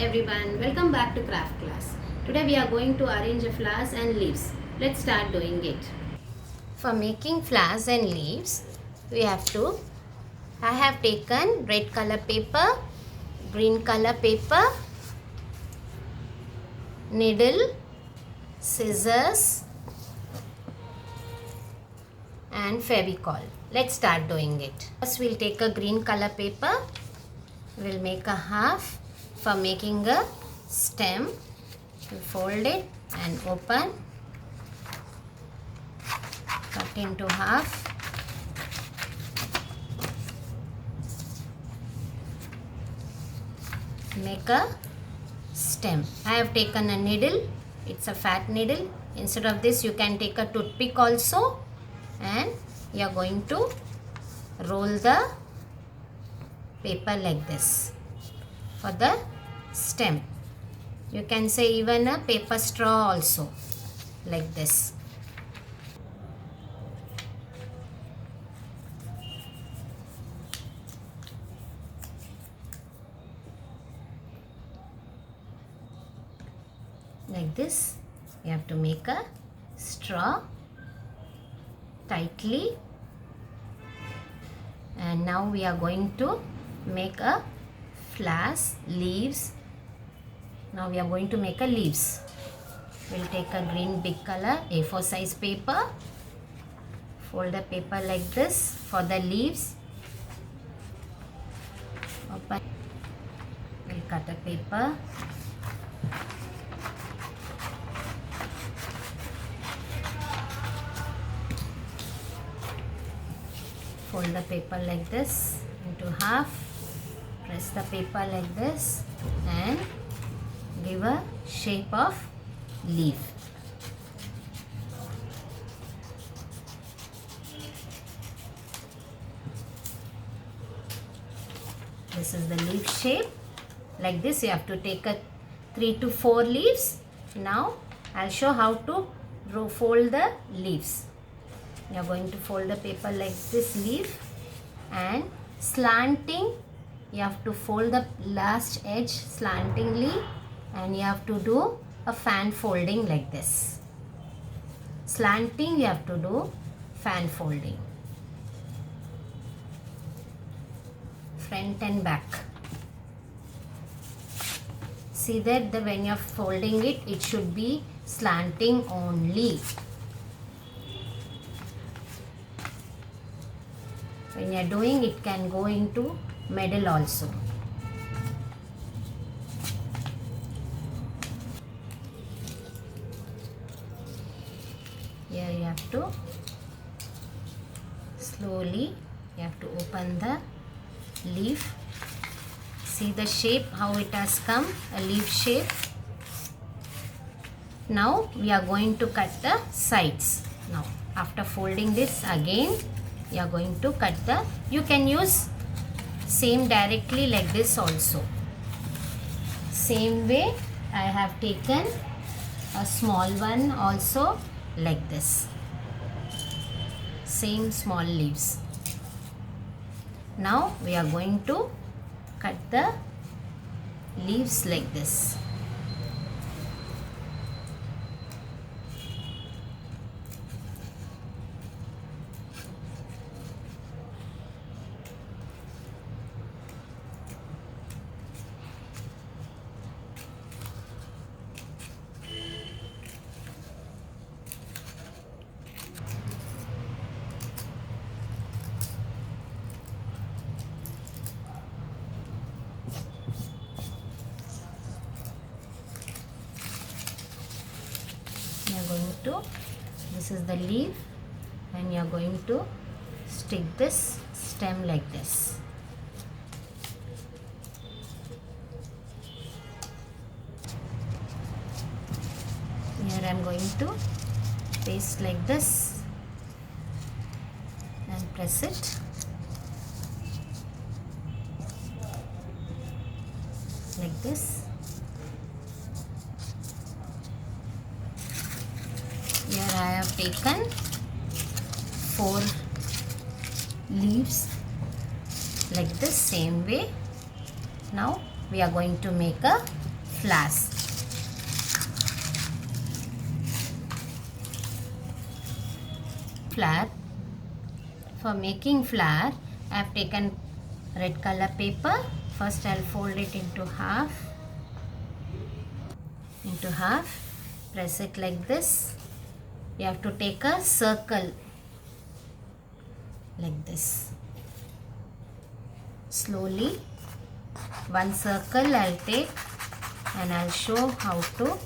everyone, welcome back to craft class. Today we are going to arrange a flowers and leaves. Let's start doing it. For making flowers and leaves, I have taken red color paper, green color paper, needle, scissors and Fevicol. Let's start doing it. First we'll take a green color paper. We'll make a half. For making a stem, we fold it and open, cut into half, make a stem. I have taken a needle, it's a fat needle. Instead of this you can take a toothpick also, and you are going to roll the paper like this for the stem. You can say even a paper straw also, like this. Like this, you have to make a straw tightly, and now we are going to make a flowers, leaves. Now we are going to make a leaves. We'll take a green big color A4 size paper, fold the paper like this for the leaves, open, we'll cut a paper, fold the paper like this into half, press the paper like this and give a shape of leaf. This is the leaf shape. Like this you have to take a 3 to 4 leaves. Now I'll show how to fold the leaves. You are going to fold the paper like this leaf, and slanting you have to fold the last edge slantingly, and you have to do a fan folding like this. Slanting you have to do fan folding. Front and back. See that when you are folding it, it should be slanting only. When you are doing, it can go into middle also. Here you have to slowly, you have to open the leaf. See the shape, how it has come, a leaf shape. Now we are going to cut the sides. Now after folding this again, you are going to cut the, you can use same directly like this also. Same way I have taken a small one also like this. Same small leaves. Now we are going to cut the leaves like this. This is the leaf, and you are going to stick this stem like this. Here I am going to paste like this and press it like this. Here I have taken 4 leaves like this, same way. Now we are going to make a flowers. Flower. For making flower, I have taken red color paper. First I'll fold it into half. Press it like this. You have to take a circle like this. Slowly one circle I'll take and I'll show how to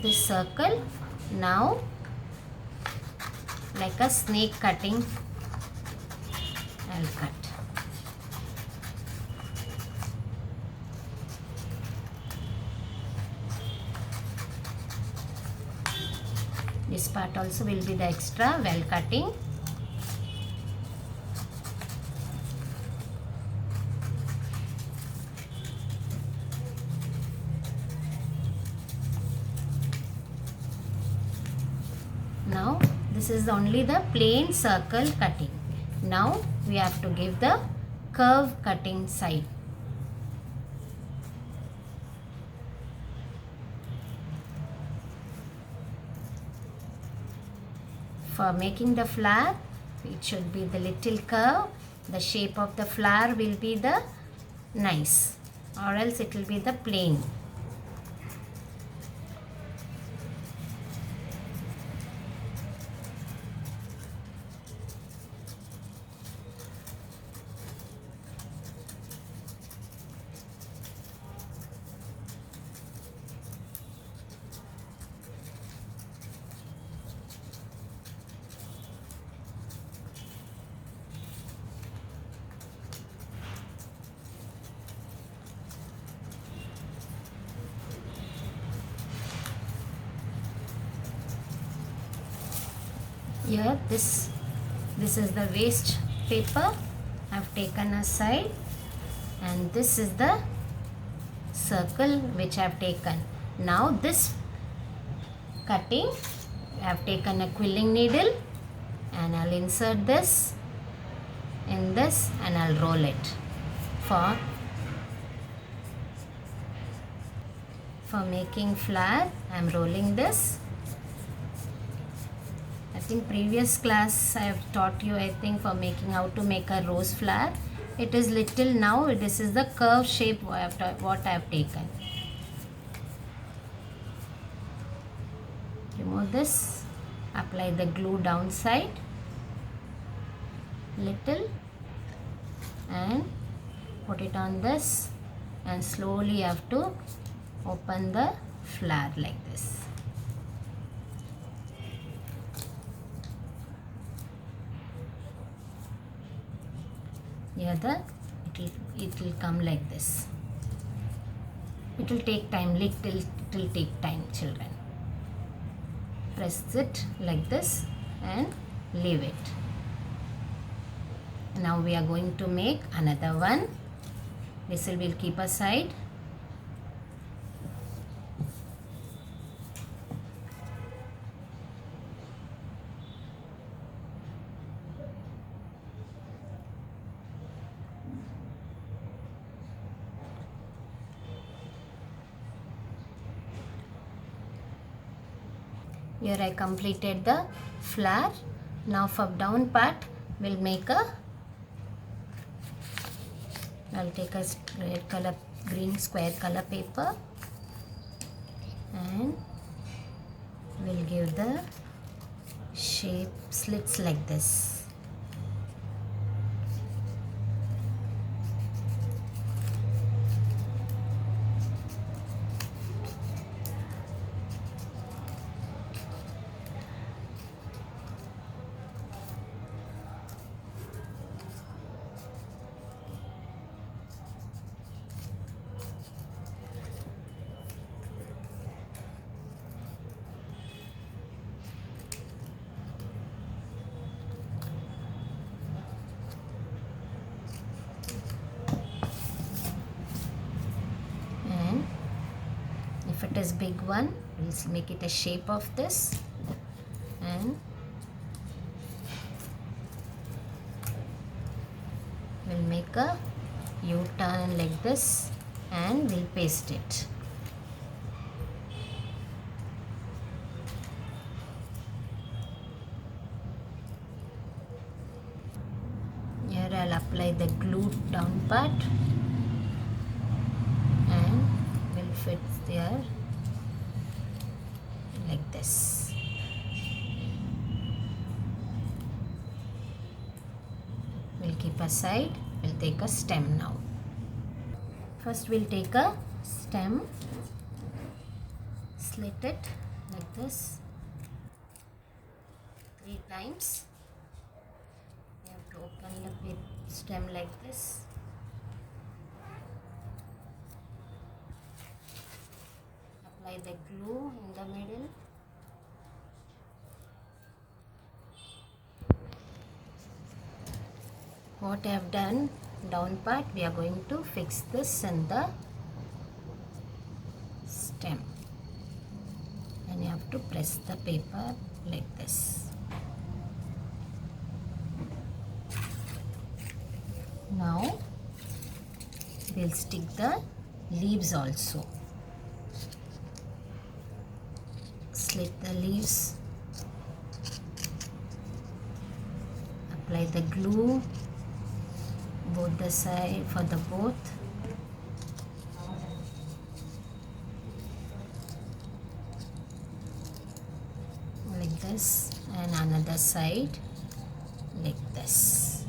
this circle. Now like a snake cutting I'll cut. This part also will be the extra while cutting. Now this is only the plain circle cutting. Now we have to give the curve cutting side. For making the flower, it should be the little curve. The shape of the flower will be the nice, or else it will be the plain. Here this is the waste paper I have taken aside, and this is the circle which I have taken. Now this cutting I have taken a quilling needle and I'll insert this in this and I'll roll it. For making flower I am rolling this. I think previous class I have taught you, I think, for making how to make a rose flower. It is little, now this is the curve shape what I have taken. Remove this, apply the glue downside little and put it on this, and slowly you have to open the flower like this. Here it will come like this. It will take time, it will take time, children. Press it like this and leave it. Now we are going to make another one. This will keep aside. Here I completed the flower. Now for down part we'll make I'll take a green square color paper and we'll give the shape slits like this. If it is big one, we'll make it a shape of this, and we'll make a U-turn like this and we'll paste it. Here I'll apply the glue down part and we'll fit there like this. We'll keep aside. We'll take a stem now. First we'll take a stem, slit it like this 3 times. You have to open the stem like this. Apply the glue in the middle. What I have done down part, we are going to fix this in the stem, and you have to press the paper like this. Now we'll stick the leaves also. Slit the leaves, apply the glue both the side for the both. Like this, and another side like this.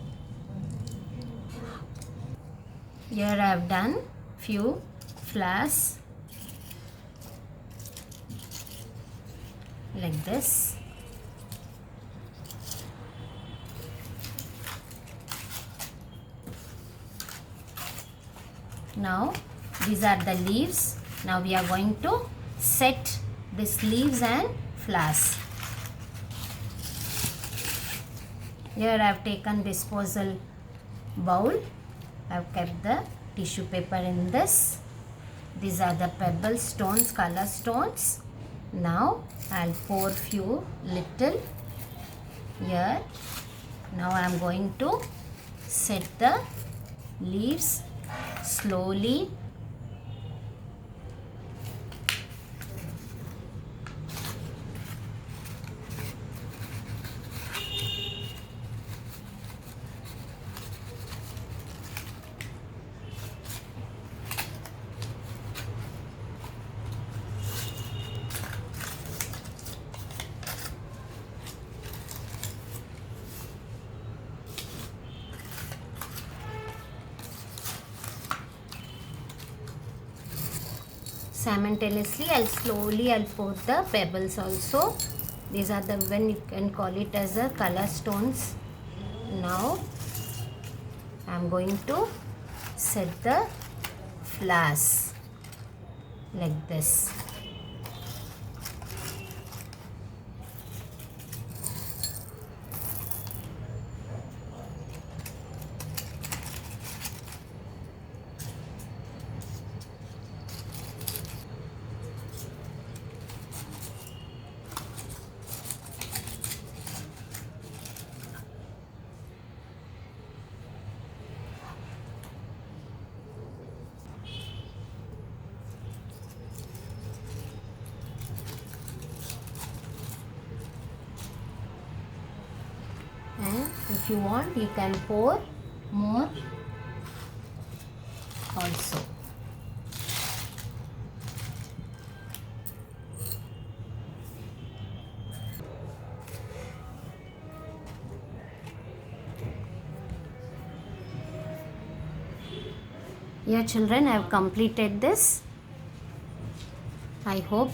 Here I have done few flowers like this. Now these are the leaves. Now we are going to set these leaves and flowers. Here I have taken disposal bowl. I have kept the tissue paper in this. These are the pebble stones, color stones. Now I'll pour few little here. Now I am going to set the leaves slowly. Simultaneously I'll pour the pebbles also. These are the, when you can call it as a color stones. Now I am going to set the flowers like this. And if you want, you can pour more also. Yeah, children, I have completed this. I hope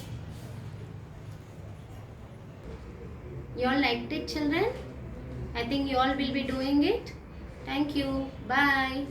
you all liked it, children. I think you all will be doing it. Thank you. Bye.